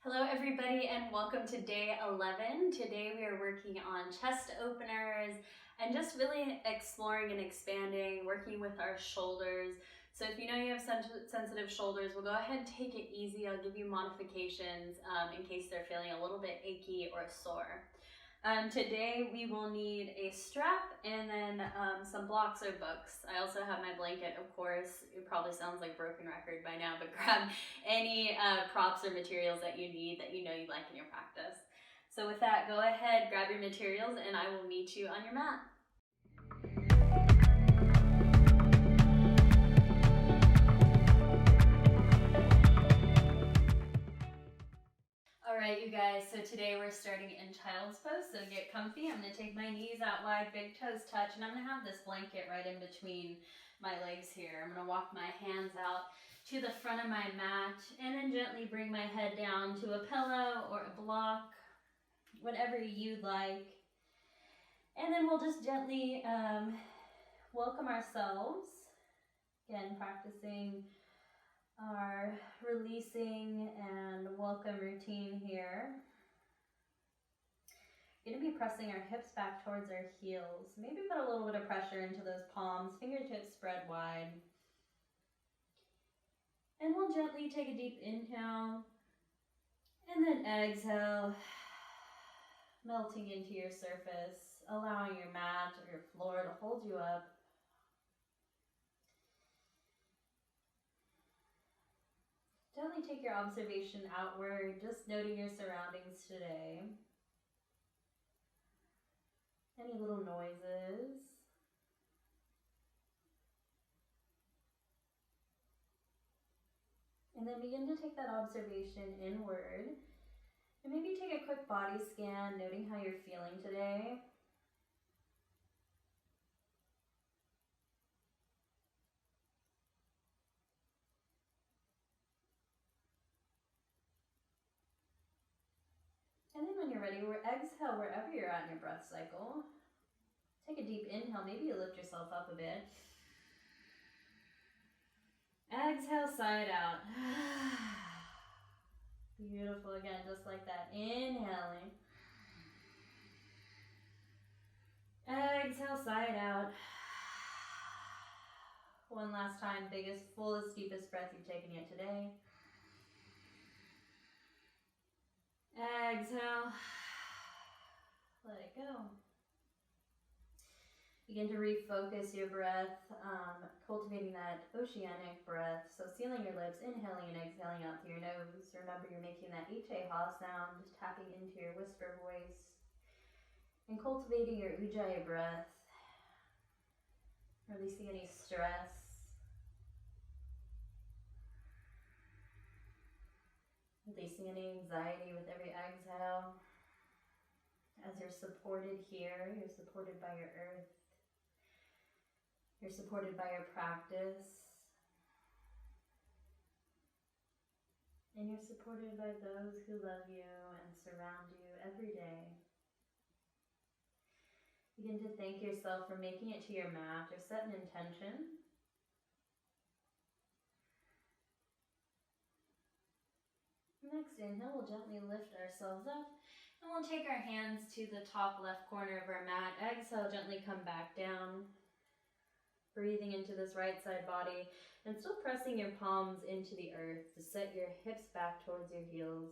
Hello everybody and welcome to day 11. Today we are working on chest openers and just really exploring and expanding, working with our shoulders. So if you know you have sensitive shoulders, we'll go ahead and take it easy. I'll give you modifications in case they're feeling a little bit achy or sore. Today we will need a strap and then some blocks or books. I also have my blanket, of course. It probably sounds like a broken record by now, but grab any props or materials that you need that you know you like in your practice. So with that, go ahead, grab your materials, and I will meet you on your mat. Alright you guys, so today we're starting in child's pose, so get comfy. I'm going to take my knees out wide, big toes touch, and I'm going to have this blanket right in between my legs here. I'm going to walk my hands out to the front of my mat and then gently bring my head down to a pillow or a block, whatever you'd like. And then we'll just gently welcome ourselves. Again, practicing our releasing and welcome routine here. We're going to be pressing our hips back towards our heels. Maybe put a little bit of pressure into those palms, fingertips spread wide. And we'll gently take a deep inhale and then exhale, melting into your surface, allowing your mat or your floor to hold you up. Gently take your observation outward, just noting your surroundings today. Any little noises. And then begin to take that observation inward. And maybe take a quick body scan, noting how you're feeling today. And then when you're ready, exhale wherever you're at in your breath cycle. Take a deep inhale, maybe you lift yourself up a bit. Exhale, sigh it out. Beautiful, again, just like that. Inhaling. Exhale, sigh it out. One last time, biggest, fullest, deepest breath you've taken yet today. Exhale. Let it go. Begin to refocus your breath, cultivating that oceanic breath. So sealing your lips, inhaling and exhaling out through your nose. Remember, you're making that Tate sound, just tapping into your whisper voice. And cultivating your ujjayi breath. Releasing any stress. Releasing any anxiety with every exhale. As you're supported here, you're supported by your earth. You're supported by your practice. And you're supported by those who love you and surround you every day. Begin to thank yourself for making it to your mat or set an intention. Next inhale, we'll gently lift ourselves up and we'll take our hands to the top left corner of our mat. Exhale, gently come back down. Breathing into this right side body and still pressing your palms into the earth to set your hips back towards your heels.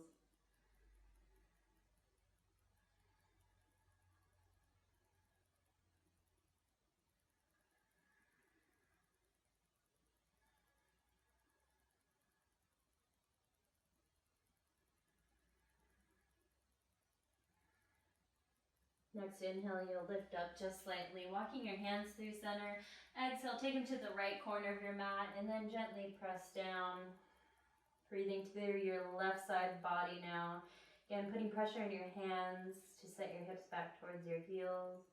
Next inhale, you'll lift up just slightly, walking your hands through center. Exhale, take them to the right corner of your mat and then gently press down. Breathing through your left side body now. Again, putting pressure in your hands to set your hips back towards your heels.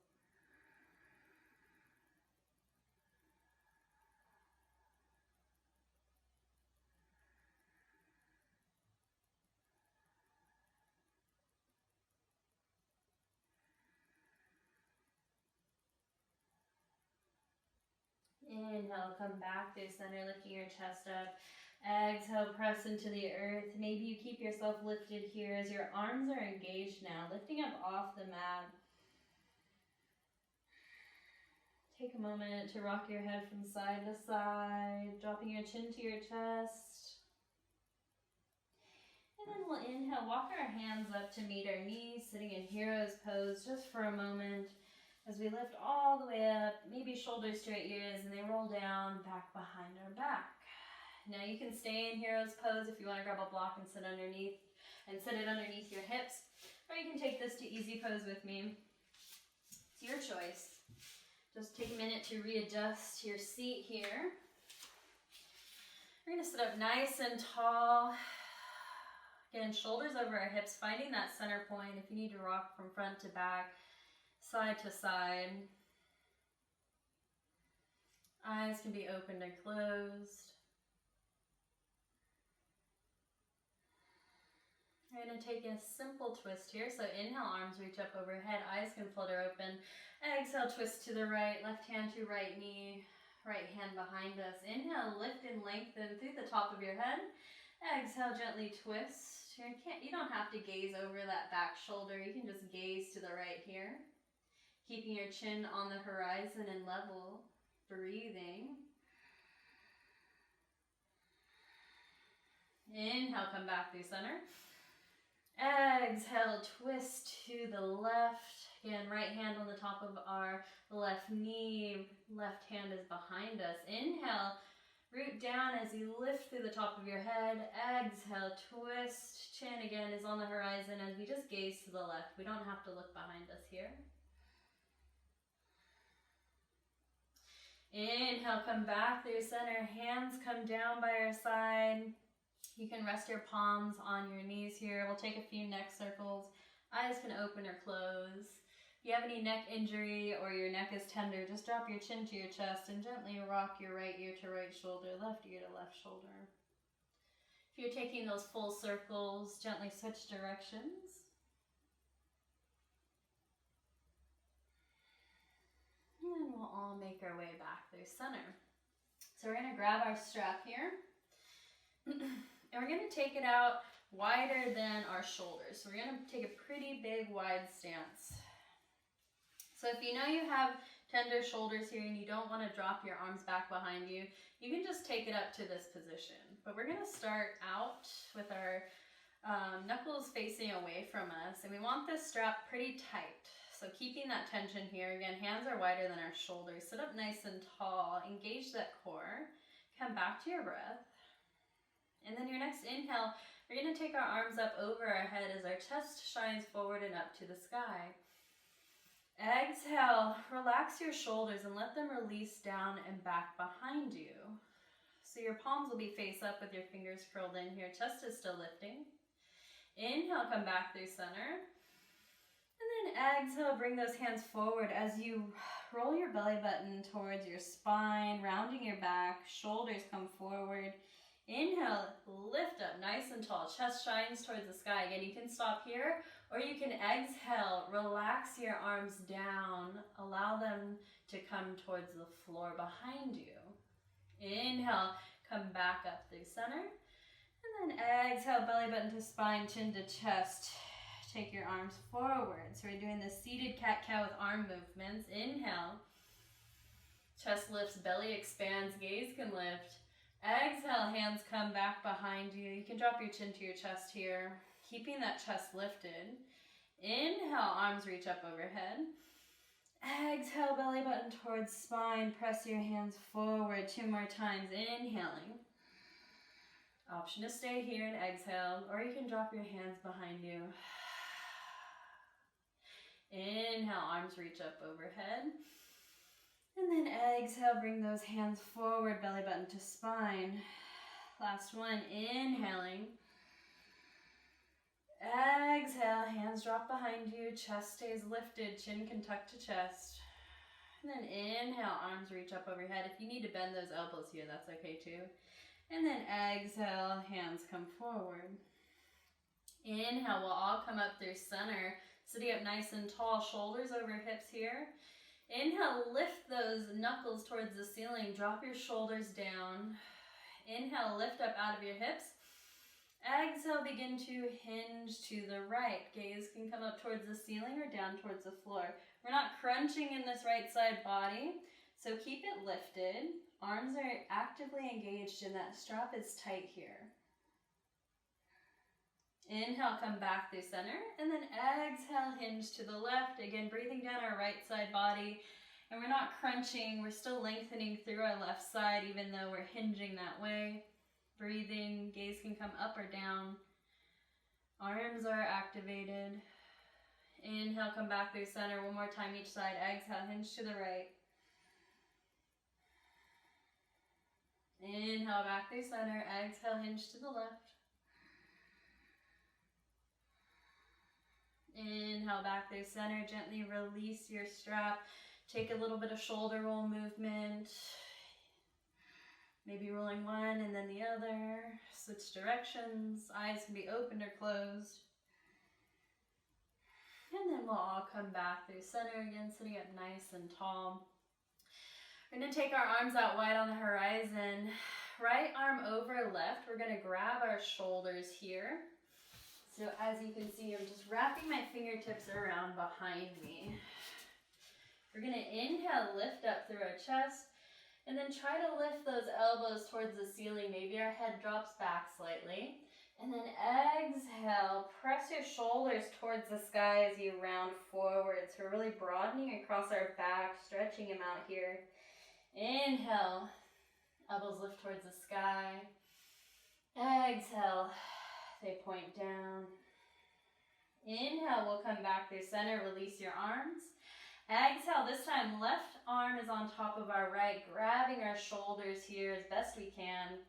Inhale, come back through center, lifting your chest up. Exhale, press into the earth. Maybe you keep yourself lifted here as your arms are engaged now, lifting up off the mat. Take a moment to rock your head from side to side, dropping your chin to your chest. And then we'll inhale, walk our hands up to meet our knees, sitting in hero's pose just for a moment as we lift all the way up, maybe shoulders to our ears, and they roll down back behind our back. Now you can stay in hero's pose if you want to grab a block and sit underneath and sit it underneath your hips, or you can take this to easy pose with me. It's your choice. Just take a minute to readjust your seat here. We're going to sit up nice and tall. Again, shoulders over our hips, finding that center point. If you need to rock from front to back, side to side. Eyes can be opened or closed. We're going to take a simple twist here. So inhale, arms reach up overhead, eyes can flutter open. Exhale, twist to the right, left hand to right knee, right hand behind us. Inhale, lift and lengthen through the top of your head. Exhale, gently twist. You don't have to gaze over that back shoulder. You can just gaze to the right here. Keeping your chin on the horizon and level. Breathing. Inhale, come back through center. Exhale, twist to the left. Again, right hand on the top of our left knee. Left hand is behind us. Inhale, root down as you lift through the top of your head. Exhale, twist. Chin again is on the horizon as we just gaze to the left. We don't have to look behind us here. Inhale, come back through center. Hands come down by our side. You can rest your palms on your knees here. We'll take a few neck circles. Eyes can open or close. If you have any neck injury or your neck is tender, just drop your chin to your chest and gently rock your right ear to right shoulder, left ear to left shoulder. If you're taking those full circles, gently switch directions. And we'll all make our way back through center. So we're going to grab our strap here. And we're going to take it out wider than our shoulders. So we're going to take a pretty big wide stance. So if you know you have tender shoulders here and you don't want to drop your arms back behind you, you can just take it up to this position. But we're going to start out with our knuckles facing away from us. And we want this strap pretty tight. So keeping that tension here. Again, hands are wider than our shoulders. Sit up nice and tall. Engage that core. Come back to your breath. And then your next inhale, we're going to take our arms up over our head as our chest shines forward and up to the sky. Exhale, relax your shoulders and let them release down and back behind you. So your palms will be face up with your fingers curled in here. Chest is still lifting. Inhale, come back through center. And then exhale, bring those hands forward as you roll your belly button towards your spine, rounding your back, shoulders come forward. Inhale, lift up nice and tall. Chest shines towards the sky. Again, you can stop here or you can exhale. Relax your arms down. Allow them to come towards the floor behind you. Inhale, come back up through center. And then exhale, belly button to spine, chin to chest. Take your arms forward. So we're doing this seated cat-cow with arm movements. Inhale. Chest lifts, belly expands, gaze can lift. Exhale, hands come back behind you. You can drop your chin to your chest here, keeping that chest lifted. Inhale, arms reach up overhead. Exhale, belly button towards spine. Press your hands forward 2 more times. Inhaling. Option to stay here and exhale, or you can drop your hands behind you. Inhale, arms reach up overhead. And then exhale, bring those hands forward, belly button to spine. Last one, inhaling. Exhale, hands drop behind you, chest stays lifted, chin can tuck to chest. And then inhale, arms reach up overhead. If you need to bend those elbows here, that's okay too. And then exhale, hands come forward. Inhale, we'll all come up through center, sitting up nice and tall, shoulders over hips here. Inhale, lift those knuckles towards the ceiling, drop your shoulders down. Inhale, lift up out of your hips. Exhale, begin to hinge to the right. Gaze can come up towards the ceiling or down towards the floor. We're not crunching in this right side body, so keep it lifted. Arms are actively engaged and that strap is tight here. Inhale, come back through center, and then exhale, hinge to the left. Again, breathing down our right side body, and we're not crunching. We're still lengthening through our left side, even though we're hinging that way. Breathing, gaze can come up or down. Arms are activated. Inhale, come back through center. One more time each side. Exhale, hinge to the right. Inhale, back through center. Exhale, hinge to the left. Inhale, back through center. Gently release your strap. Take a little bit of shoulder roll movement. Maybe rolling one and then the other. Switch directions. Eyes can be opened or closed. And then we'll all come back through center again, sitting up nice and tall. We're going to take our arms out wide on the horizon. Right arm over left. We're going to grab our shoulders here. So as you can see, I'm just wrapping my fingertips around behind me. We're going to inhale, lift up through our chest. And then try to lift those elbows towards the ceiling. Maybe our head drops back slightly. And then exhale, press your shoulders towards the sky as you round forward. So we're really broadening across our back, stretching them out here. Inhale, elbows lift towards the sky. Exhale, they point down. Inhale, we'll come back through center, release your arms. Exhale, this time left arm is on top of our right, grabbing our shoulders here as best we can.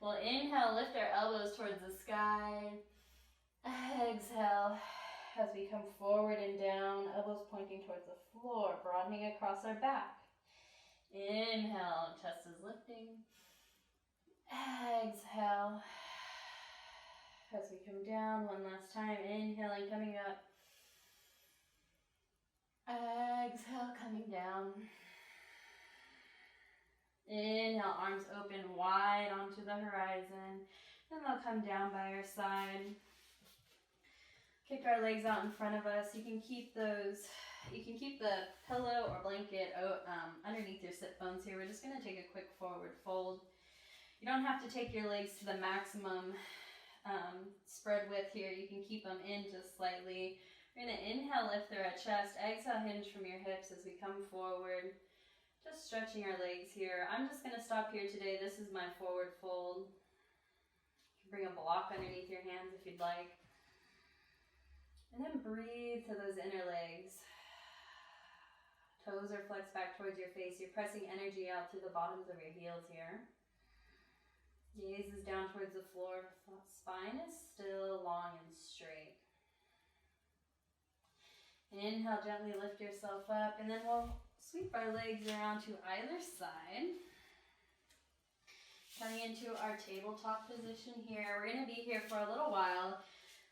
We'll inhale, lift our elbows towards the sky. Exhale, as we come forward and down, elbows pointing towards the floor, broadening across our back. Inhale, chest is lifting. Exhale, as we come down one last time, inhaling, coming up. Exhale, coming down. Inhale, arms open wide onto the horizon. And they'll come down by our side. Kick our legs out in front of us. You can keep the pillow or blanket underneath your sit bones here. We're just going to take a quick forward fold. You don't have to take your legs to the maximum spread width here. You can keep them in just slightly. We're going to inhale, lift through our chest. Exhale, hinge from your hips as we come forward. Just stretching our legs here. I'm just going to stop here today. This is my forward fold. You can bring a block underneath your hands if you'd like. And then breathe to those inner legs. Toes are flexed back towards your face. You're pressing energy out through the bottoms of your heels here. Gaze is down towards the floor. Spine is still long and straight. Inhale, gently lift yourself up, and then we'll sweep our legs around to either side. Coming into our tabletop position here. We're going to be here for a little while,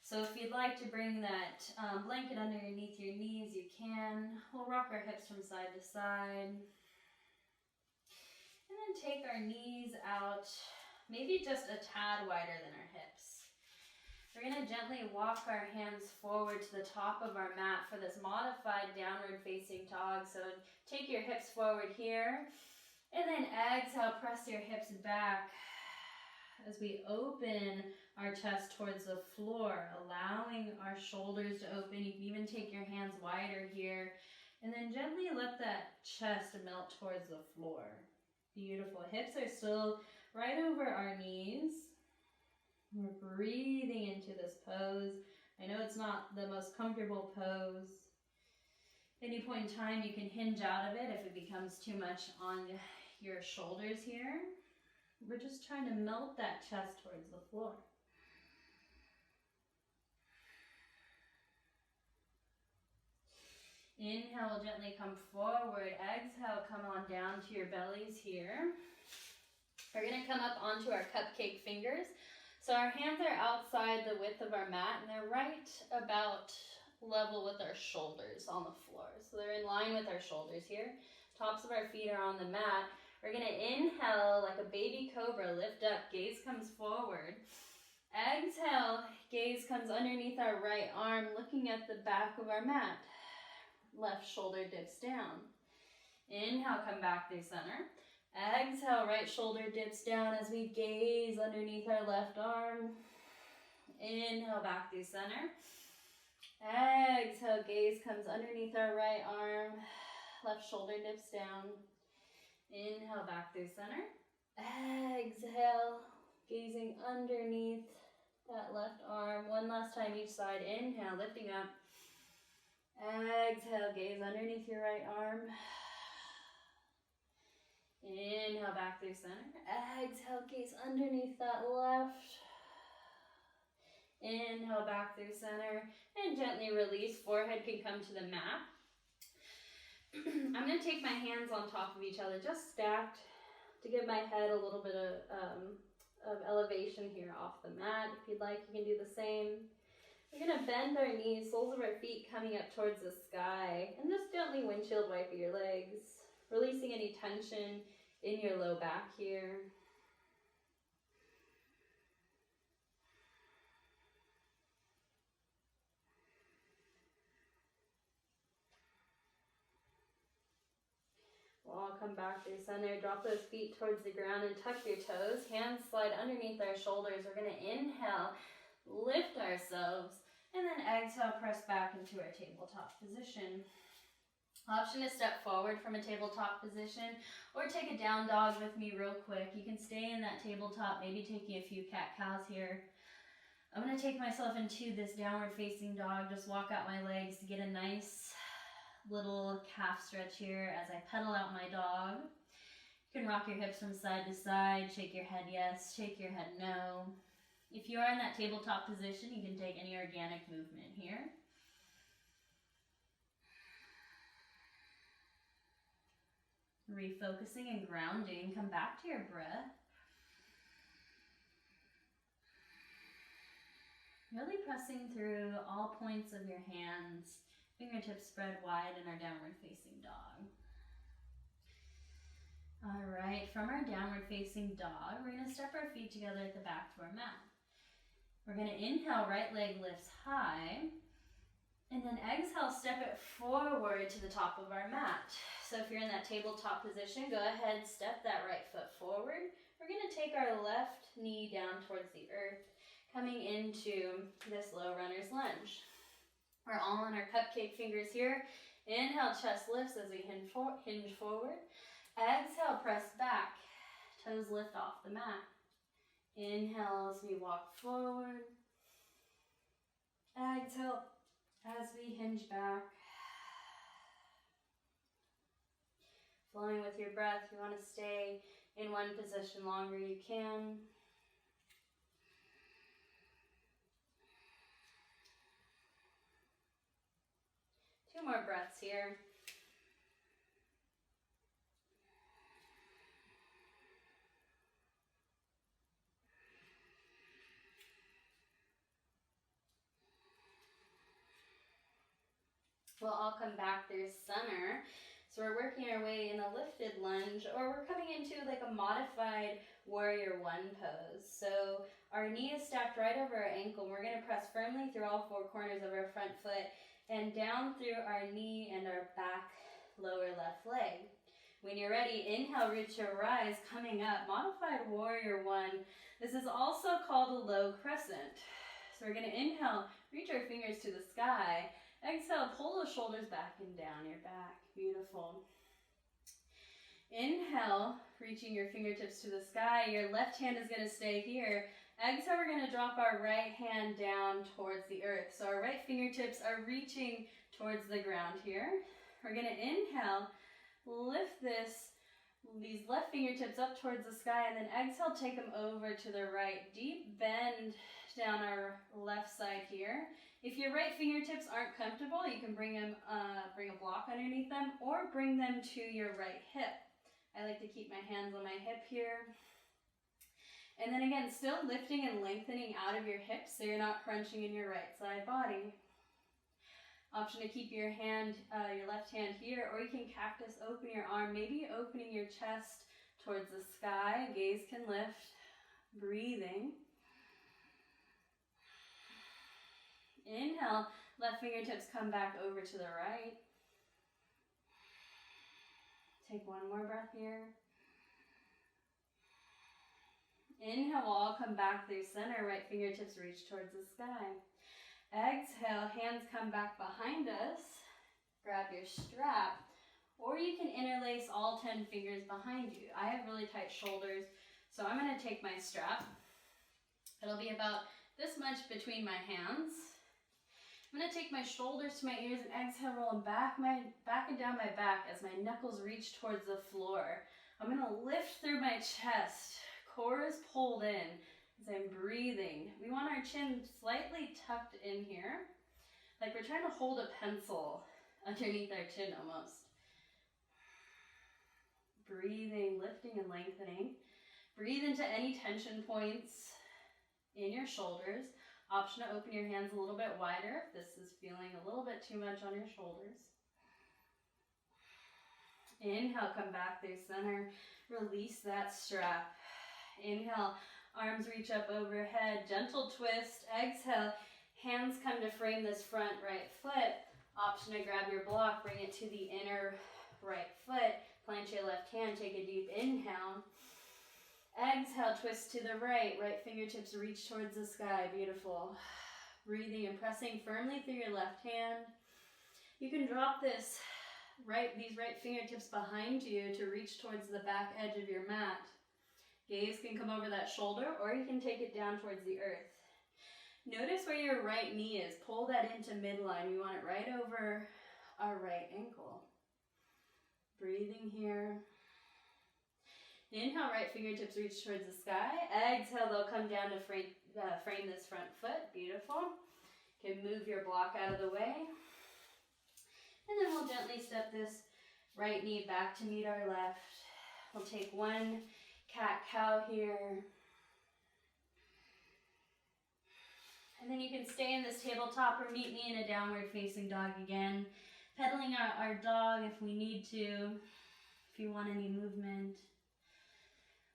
so if you'd like to bring that blanket underneath your knees, you can. We'll rock our hips from side to side. And then take our knees out, maybe just a tad wider than our hips. We're going to gently walk our hands forward to the top of our mat for this modified downward facing dog. So take your hips forward here, and then exhale, press your hips back as we open our chest towards the floor, allowing our shoulders to open. You can even take your hands wider here, and then gently let that chest melt towards the floor. Beautiful. Hips are still right over our knees. We're breathing into this pose. I know it's not the most comfortable pose. At any point in time, you can hinge out of it if it becomes too much on your shoulders here. We're just trying to melt that chest towards the floor. Inhale, gently come forward. Exhale, come on down to your bellies here. We're going to come up onto our cupcake fingers. So our hands are outside the width of our mat, and they're right about level with our shoulders on the floor. So they're in line with our shoulders here. Tops of our feet are on the mat. We're gonna inhale like a baby cobra, lift up, gaze comes forward. Exhale, gaze comes underneath our right arm, looking at the back of our mat. Left shoulder dips down. Inhale, come back through center. Exhale, right shoulder dips down as we gaze underneath our left arm. Inhale, back through center. Exhale, gaze comes underneath our right arm. Left shoulder dips down. Inhale, back through center. Exhale, gazing underneath that left arm. One last time each side. Inhale, lifting up. Exhale, gaze underneath your right arm. Inhale, back through center. Exhale, gaze underneath that left. Inhale, back through center. And gently release. Forehead can come to the mat. I'm going to take my hands on top of each other, just stacked, to give my head a little bit of elevation here off the mat. If you'd like, you can do the same. We're going to bend our knees, soles of our feet coming up towards the sky, and just gently windshield wipe your legs, releasing any tension in your low back here. We'll all come back through center. Drop those feet towards the ground and tuck your toes. Hands slide underneath our shoulders. We're going to inhale, lift ourselves, and then exhale, press back into our tabletop position. Option to step forward from a tabletop position or take a down dog with me real quick. You can stay in that tabletop, maybe taking a few cat-cows here. I'm going to take myself into this downward facing dog. Just walk out my legs to get a nice little calf stretch here as I pedal out my dog. You can rock your hips from side to side, shake your head yes, shake your head no. If you are in that tabletop position, you can take any organic movement here. Refocusing and grounding, come back to your breath. Really pressing through all points of your hands, fingertips spread wide in our downward facing dog. All right, from our downward facing dog, we're going to step our feet together at the back of our mat. We're going to inhale, right leg lifts high, and then exhale, step it forward to the top of our mat. So if you're in that tabletop position, go ahead, step that right foot forward. We're going to take our left knee down towards the earth, coming into this low runner's lunge. We're all on our cupcake fingers here. Inhale, chest lifts as we hinge forward. Exhale, press back. Toes lift off the mat. Inhale as we walk forward. Exhale as we hinge back. Flowing with your breath, you want to stay in one position longer you can. Two more breaths here. We'll all come back through center. So we're working our way in a lifted lunge, or we're coming into like a modified warrior one pose. So our knee is stacked right over our ankle. We're going to press firmly through all four corners of our front foot and down through our knee and our back lower left leg. When you're ready, inhale, reach to rise, coming up, modified warrior one. This is also called a low crescent. So we're going to inhale, reach our fingers to the sky. Exhale, pull those shoulders back and down your back. Beautiful. Inhale, reaching your fingertips to the sky. Your left hand is going to stay here. Exhale, we're going to drop our right hand down towards the earth. So our right fingertips are reaching towards the ground here. We're going to inhale, lift these left fingertips up towards the sky, and then exhale, take them over to the right. Deep bend down our left side here. If your right fingertips aren't comfortable, you can bring a block underneath them or bring them to your right hip. I like to keep my hands on my hip here. And then again, still lifting and lengthening out of your hips so you're not crunching in your right side body. Option to keep your left hand here, or you can cactus open your arm, maybe opening your chest towards the sky. Gaze can lift. Breathing. Inhale, left fingertips come back over to the right. Take one more breath here. Inhale, we'll all come back through center. Right fingertips reach towards the sky. Exhale, hands come back behind us. Grab your strap. Or you can interlace all 10 fingers behind you. I have really tight shoulders, so I'm going to take my strap. It'll be about this much between my hands. I'm going to take my shoulders to my ears and exhale, rolling back and down my back as my knuckles reach towards the floor. I'm going to lift through my chest. Core is pulled in as I'm breathing. We want our chin slightly tucked in here, like we're trying to hold a pencil underneath our chin almost. Breathing, lifting and lengthening. Breathe into any tension points in your shoulders. Option to open your hands a little bit wider if this is feeling a little bit too much on your shoulders. Inhale, come back through center. Release that strap. Inhale, arms reach up overhead, gentle twist. Exhale, hands come to frame this front right foot. Option to grab your block, bring it to the inner right foot. Plant your left hand, take a deep inhale. Exhale, twist to the right. Right fingertips reach towards the sky. Beautiful. Breathing and pressing firmly through your left hand. You can drop these right fingertips behind you to reach towards the back edge of your mat. Gaze can come over that shoulder, or you can take it down towards the earth. Notice where your right knee is. Pull that into midline. We want it right over our right ankle. Breathing here. Inhale, right fingertips reach towards the sky. Exhale, they'll come down to frame this front foot. Beautiful. You can move your block out of the way. And then we'll gently step this right knee back to meet our left. We'll take one cat-cow here. And then you can stay in this tabletop or meet me in a downward facing dog again. Pedaling our dog if we need to, if you want any movement.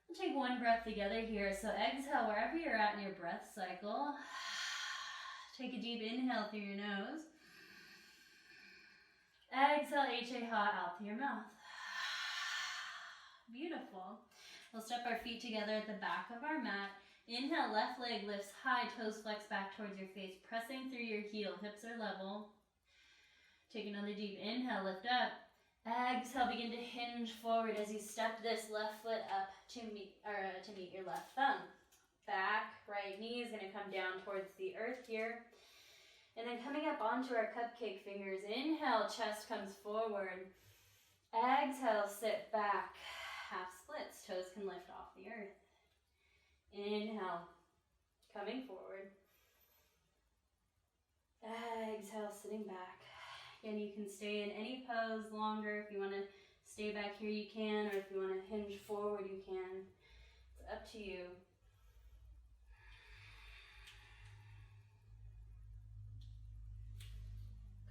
We'll take one breath together here. So exhale wherever you're at in your breath cycle. Take a deep inhale through your nose. Exhale, H-A-ha, out through your mouth. Beautiful. We'll step our feet together at the back of our mat. Inhale, left leg lifts high, toes flex back towards your face, pressing through your heel, hips are level. Take another deep inhale, lift up. Exhale, begin to hinge forward as you step this left foot up to meet your left thumb. Back, right knee is going to come down towards the earth here. And then coming up onto our cupcake fingers. Inhale, chest comes forward. Exhale, sit back. Half splits, toes can lift off the earth. Inhale, coming forward. Exhale, sitting back. Again, you can stay in any pose longer. If you want to stay back here, you can. Or if you want to hinge forward, you can. It's up to you.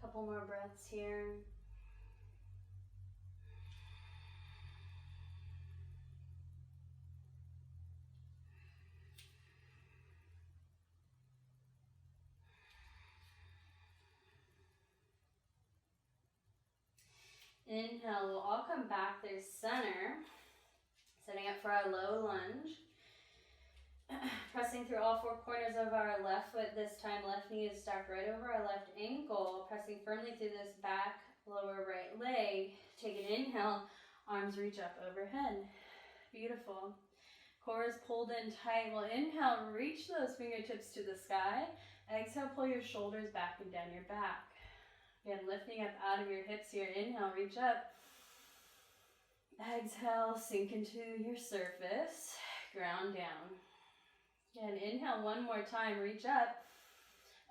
Couple more breaths here. Inhale, we'll all come back through center, setting up for our low lunge. Pressing through all four corners of our left foot this time. Left knee is stacked right over our left ankle. Pressing firmly through this back, lower right leg. Take an inhale, arms reach up overhead. Beautiful. Core is pulled in tight. We'll inhale, reach those fingertips to the sky. Exhale, pull your shoulders back and down your back. Again, lifting up out of your hips here. Inhale, reach up. Exhale, sink into your surface. Ground down. Again, inhale one more time, reach up.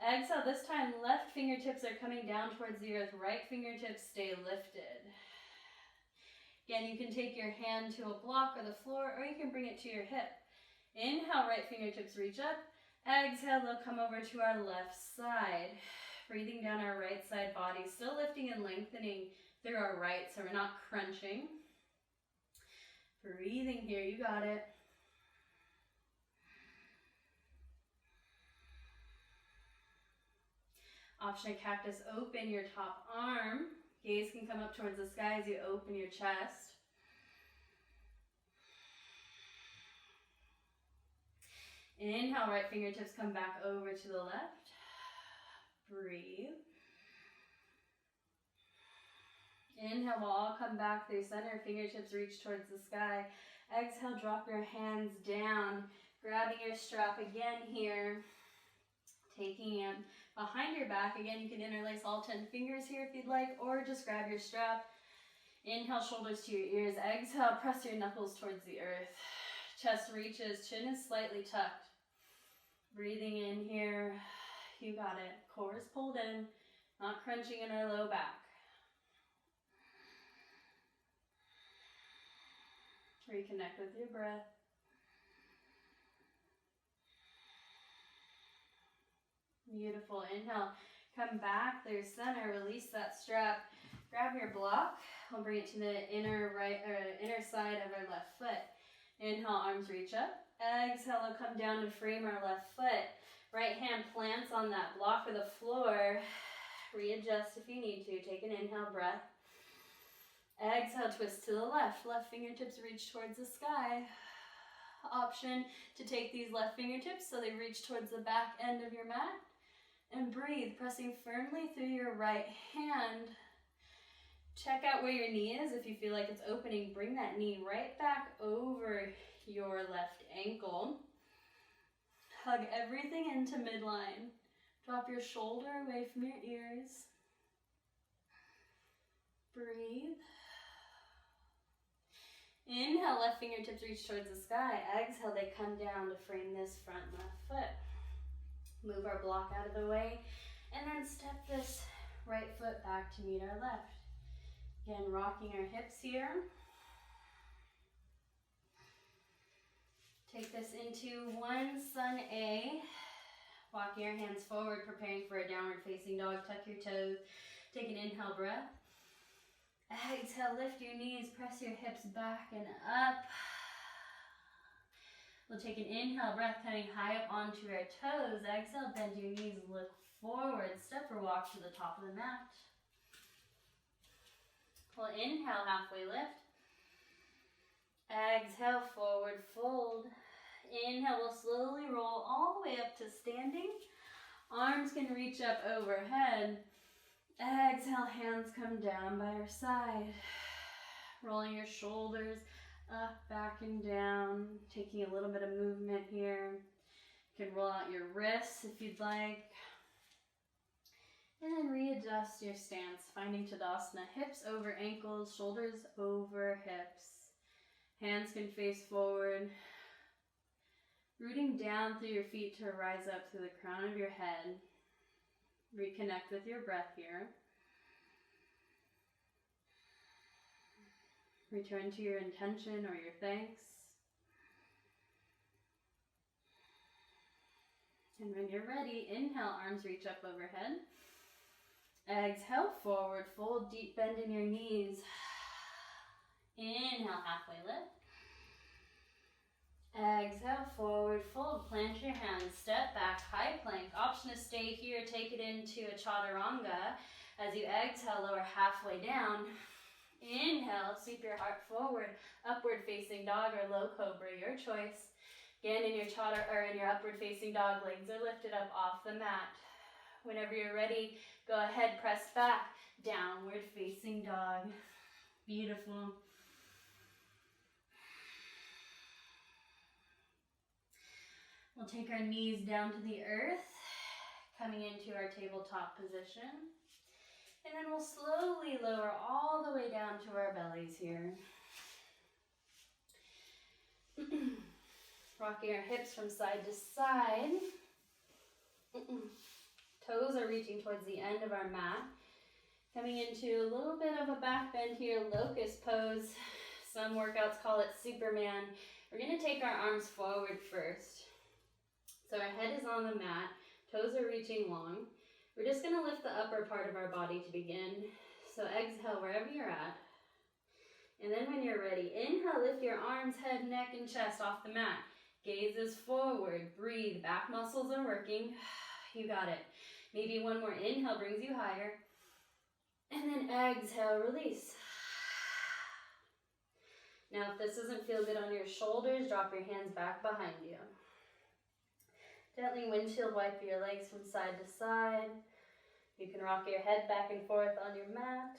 Exhale, this time left fingertips are coming down towards the earth. Right fingertips stay lifted. Again, you can take your hand to a block or the floor, or you can bring it to your hip. Inhale, right fingertips reach up. Exhale, they'll come over to our left side. Breathing down our right side body, still lifting and lengthening through our right, so we're not crunching. Breathing here, you got it. Option of cactus, open your top arm. Gaze can come up towards the sky as you open your chest. Inhale, right fingertips come back over to the left. Breathe. Inhale, we'll all come back through center. Fingertips reach towards the sky. Exhale, drop your hands down. Grabbing your strap again here. Taking it behind your back. Again, you can interlace all 10 fingers here if you'd like, or just grab your strap. Inhale, shoulders to your ears. Exhale, press your knuckles towards the earth. Chest reaches, chin is slightly tucked. Breathing in here. You got it. Core is pulled in, not crunching in our low back. Reconnect with your breath. Beautiful. Inhale, come back through center, release that strap. Grab your block. We'll bring it to the inner side of our left foot. Inhale, arms reach up. Exhale, we'll come down to frame our left foot. Right hand plants on that block or the floor. Readjust if you need to. Take an inhale breath. Exhale, twist to the left. Left fingertips reach towards the sky. Option to take these left fingertips so they reach towards the back end of your mat. And breathe, pressing firmly through your right hand. Check out where your knee is. If you feel like it's opening, bring that knee right back over your left ankle. Hug everything into midline. Drop your shoulder away from your ears. Breathe. Inhale, left fingertips reach towards the sky. Exhale, they come down to frame this front left foot. Move our block out of the way, and then step this right foot back to meet our left. Again, rocking our hips here. Take this into one sun A. Walking your hands forward, preparing for a downward facing dog. Tuck your toes. Take an inhale breath. Exhale, lift your knees, press your hips back and up. We'll take an inhale breath, coming high up onto our toes. Exhale, bend your knees, look forward, step or walk to the top of the mat. We'll inhale, halfway lift. Exhale, forward fold. Inhale, we'll slowly roll all the way up to standing. Arms can reach up overhead. Exhale, hands come down by our side. Rolling your shoulders up, back, and down. Taking a little bit of movement here. You can roll out your wrists if you'd like. And then readjust your stance, finding Tadasana. Hips over ankles, shoulders over hips. Hands can face forward. Rooting down through your feet to rise up through the crown of your head. Reconnect with your breath here. Return to your intention or your thanks. And when you're ready, inhale, arms reach up overhead. Exhale, forward fold, deep bend in your knees. Inhale, halfway lift. Exhale, forward fold, plant your hands, step back, high plank. Option to stay here, take it into a chaturanga. As you exhale, lower halfway down. Inhale, sweep your heart forward, upward facing dog or low cobra, your choice. Again, in your upward facing dog, legs are lifted up off the mat. Whenever you're ready, go ahead, press back, downward facing dog. Beautiful. We'll take our knees down to the earth, coming into our tabletop position. And then we'll slowly lower all the way down to our bellies here. Rocking our hips from side to side. Toes are reaching towards the end of our mat. Coming into a little bit of a back bend here, locust pose. Some workouts call it Superman. We're going to take our arms forward first. So our head is on the mat, toes are reaching long. We're just going to lift the upper part of our body to begin. So exhale wherever you're at. And then when you're ready, inhale, lift your arms, head, neck, and chest off the mat. Gaze is forward. Breathe. Back muscles are working. You got it. Maybe one more inhale brings you higher. And then exhale, release. Now, if this doesn't feel good on your shoulders, drop your hands back behind you. Gently windshield wipe your legs from side to side. You can rock your head back and forth on your mat.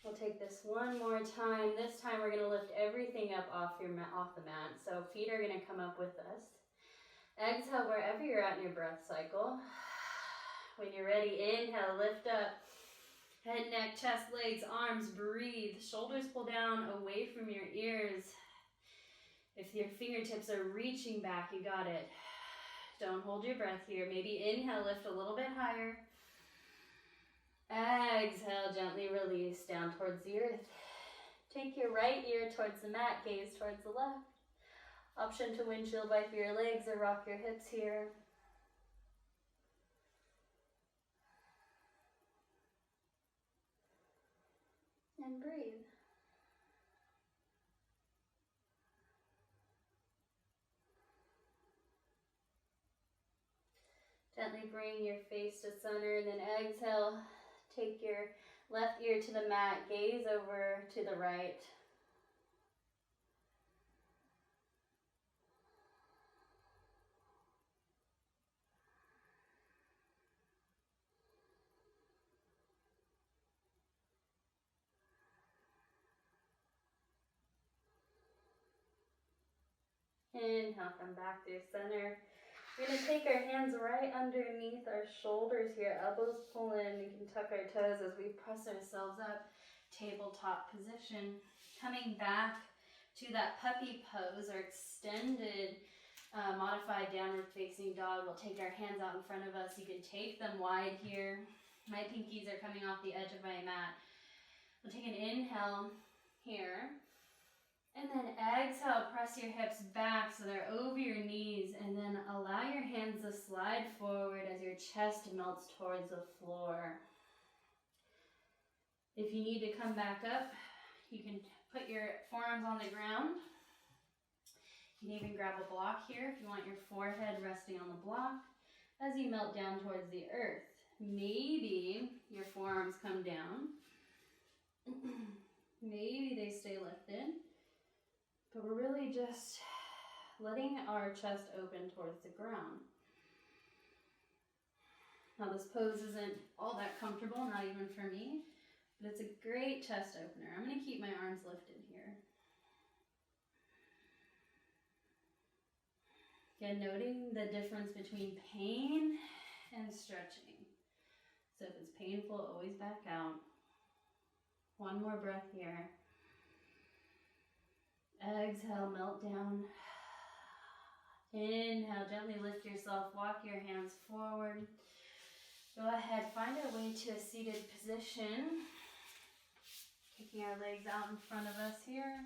We'll take this one more time. This time we're going to lift everything up off the mat. So feet are going to come up with us. Exhale wherever you're at in your breath cycle. When you're ready, inhale, lift up. Head, neck, chest, legs, arms, breathe. Shoulders pull down away from your ears. If your fingertips are reaching back, you got it. Don't hold your breath here. Maybe inhale, lift a little bit higher. Exhale, gently release down towards the earth. Take your right ear towards the mat, gaze towards the left. Option to windshield wipe your legs or rock your hips here. And breathe. Gently bring your face to center, and then exhale. Take your left ear to the mat, gaze over to the right. Inhale, come back to center. We're going to take our hands right underneath our shoulders here, elbows pull in. We can tuck our toes as we press ourselves up, tabletop position. Coming back to that puppy pose or extended modified downward facing dog. We'll take our hands out in front of us. You can take them wide here. My pinkies are coming off the edge of my mat. We'll take an inhale here. And then exhale, press your hips back so they're over your knees, and then allow your hands to slide forward as your chest melts towards the floor. If you need to come back up, you can put your forearms on the ground. You can even grab a block here if you want your forehead resting on the block as you melt down towards the earth. Maybe your forearms come down. Maybe they stay lifted. But we're really just letting our chest open towards the ground. Now this pose isn't all that comfortable, not even for me, but it's a great chest opener. I'm going to keep my arms lifted here. Again, noting the difference between pain and stretching. So if it's painful, always back out. One more breath here. Exhale, melt down. Inhale, gently lift yourself, walk your hands forward. Go ahead, find a way to a seated position. Kicking our legs out in front of us here.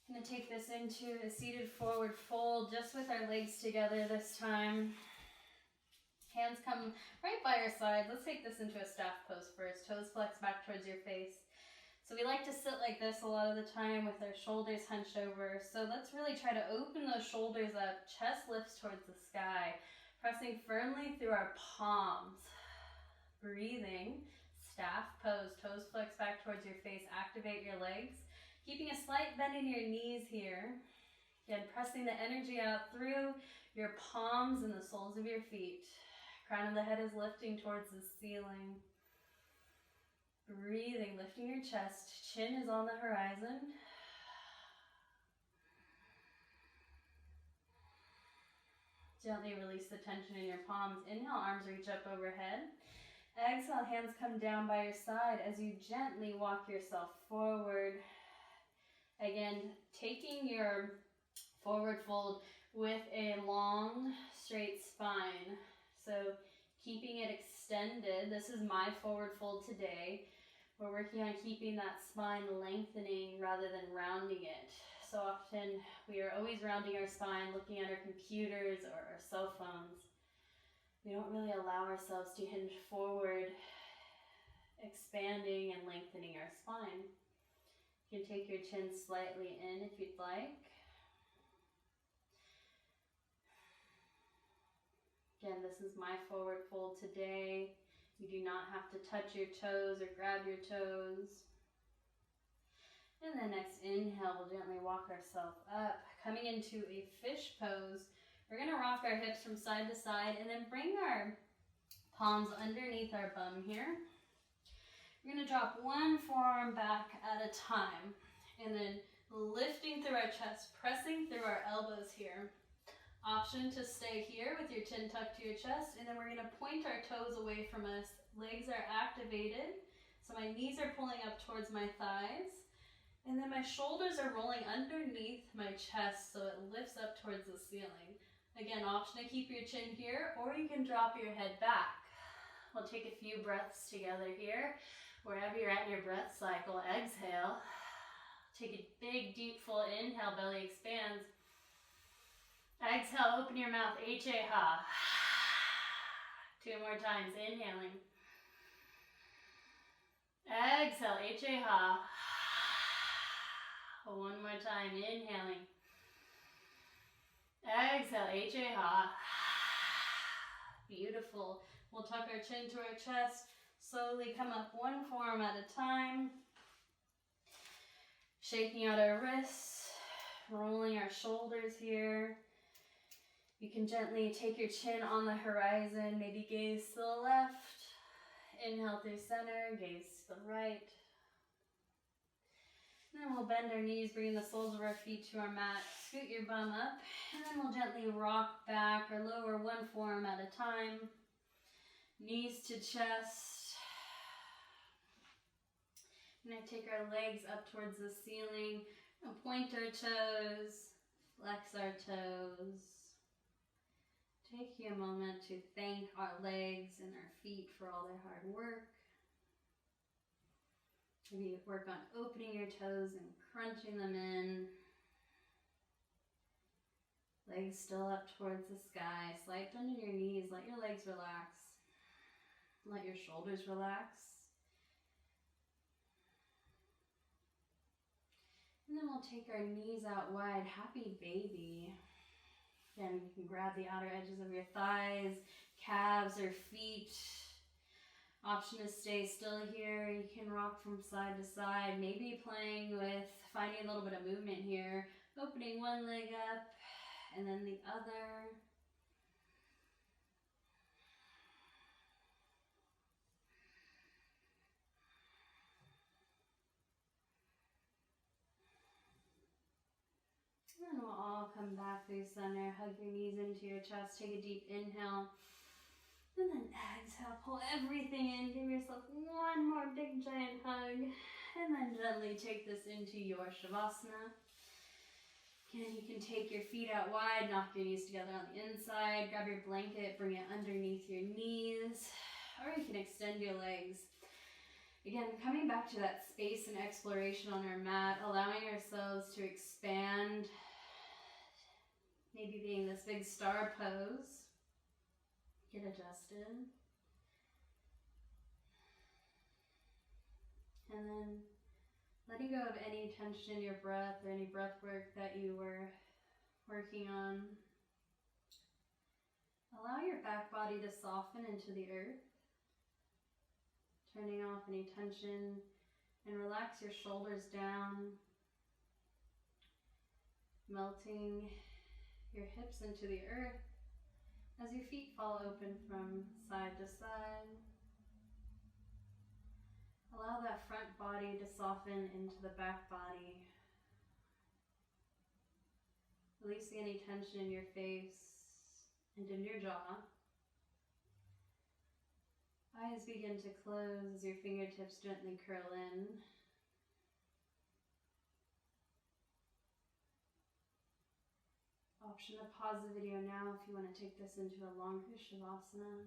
Gonna take this into a seated forward fold, just with our legs together this time. Hands come right by our side. Let's take this into a staff pose first. Toes flex back towards your face. So we like to sit like this a lot of the time with our shoulders hunched over. So let's really try to open those shoulders up. Chest lifts towards the sky. Pressing firmly through our palms. Breathing. Staff pose. Toes flex back towards your face. Activate your legs. Keeping a slight bend in your knees here. Again, pressing the energy out through your palms and the soles of your feet. Crown of the head is lifting towards the ceiling. Breathing, lifting your chest. Chin is on the horizon. Gently release the tension in your palms. Inhale, arms reach up overhead. Exhale, hands come down by your side as you gently walk yourself forward. Again, taking your forward fold with a long, straight spine. So keeping it extended. This is my forward fold today. We're working on keeping that spine lengthening rather than rounding it. So often we are always rounding our spine, looking at our computers or our cell phones. We don't really allow ourselves to hinge forward expanding and lengthening our spine. You can take your chin slightly in if you'd like. Again, this is my forward fold today. You do not have to touch your toes or grab your toes. And then next inhale, we'll gently walk ourselves up. Coming into a fish pose, we're gonna rock our hips from side to side and then bring our palms underneath our bum here. We're gonna drop one forearm back at a time and then lifting through our chest, pressing through our elbows here. Option to stay here with your chin tucked to your chest, and then we're gonna point our toes away from us. Legs are activated, so my knees are pulling up towards my thighs, and then my shoulders are rolling underneath my chest so it lifts up towards the ceiling. Again, option to keep your chin here, or you can drop your head back. We'll take a few breaths together here. Wherever you're at in your breath cycle, exhale. Take a big, deep, full inhale, belly expands. Exhale, open your mouth, H-A-ha. 2 more times, inhaling. Exhale, H-A-ha. 1 more time, inhaling. Exhale, H-A-ha. Beautiful. We'll tuck our chin to our chest. Slowly come up one forearm at a time. Shaking out our wrists. Rolling our shoulders here. You can gently take your chin on the horizon, maybe gaze to the left. Inhale through center, gaze to the right. And then we'll bend our knees, bringing the soles of our feet to our mat. Scoot your bum up, and then we'll gently rock back or lower one forearm at a time. Knees to chest. And I take our legs up towards the ceiling and point our toes, flex our toes. Take a moment to thank our legs and our feet for all their hard work. Maybe work on opening your toes and crunching them in. Legs still up towards the sky. Slide under your knees. Let your legs relax. Let your shoulders relax. And then we'll take our knees out wide. Happy baby. Again, you can grab the outer edges of your thighs, calves, or feet. Option to stay still here. You can rock from side to side, maybe playing with finding a little bit of movement here. Opening one leg up and then the other. And we'll all come back through center. Hug your knees into your chest. Take a deep inhale. And then exhale. Pull everything in. Give yourself one more big giant hug. And then gently take this into your Shavasana. Again, you can take your feet out wide. Knock your knees together on the inside. Grab your blanket. Bring it underneath your knees. Or you can extend your legs. Again, coming back to that space and exploration on our mat. Allowing ourselves to expand. Maybe being this big star pose. Get adjusted. And then letting go of any tension in your breath or any breath work that you were working on. Allow your back body to soften into the earth. Turning off any tension and relax your shoulders down. Melting your hips into the earth as your feet fall open from side to side. Allow that front body to soften into the back body. Releasing any tension in your face and in your jaw. Eyes begin to close as your fingertips gently curl in. Option to pause the video now if you want to take this into a longer Shavasana.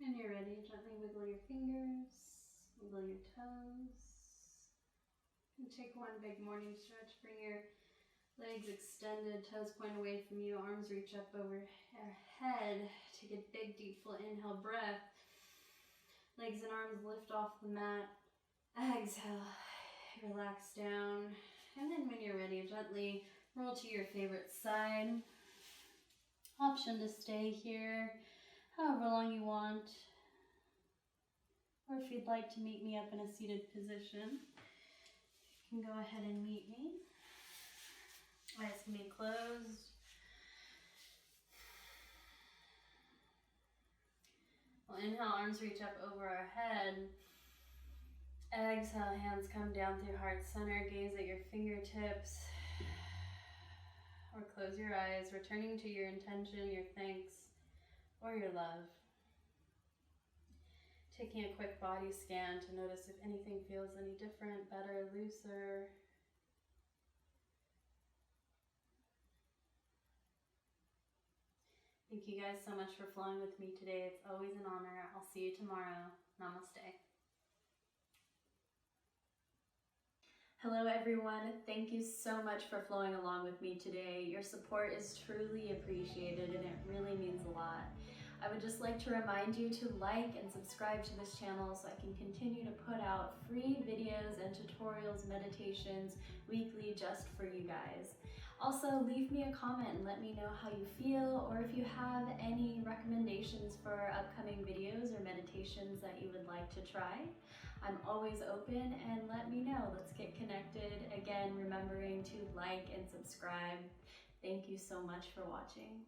When you're ready, gently wiggle your fingers, wiggle your toes. And take one big morning stretch. Bring your legs extended, toes point away from you, arms reach up over your head. Take a big, deep, full inhale, breath. Legs and arms lift off the mat. Exhale, relax down. And then when you're ready, gently roll to your favorite side. Option to stay here however long you want. Or if you'd like to meet me up in a seated position, you can go ahead and meet me. Eyes can be closed. We'll inhale, arms reach up over our head. Exhale, hands come down through heart center. Gaze at your fingertips. Or close your eyes, returning to your intention, your thanks, or your love. Taking a quick body scan to notice if anything feels any different, better, looser. Thank you guys so much for flowing with me today. It's always an honor. I'll see you tomorrow. Namaste. Hello everyone. Thank you so much for flowing along with me today. Your support is truly appreciated and it really means a lot. I would just like to remind you to like and subscribe to this channel so I can continue to put out free videos and tutorials, meditations weekly just for you guys. Also, leave me a comment and let me know how you feel, or if you have any recommendations for upcoming videos or meditations that you would like to try. I'm always open, and let me know. Let's get connected. Again, remembering to like and subscribe. Thank you so much for watching.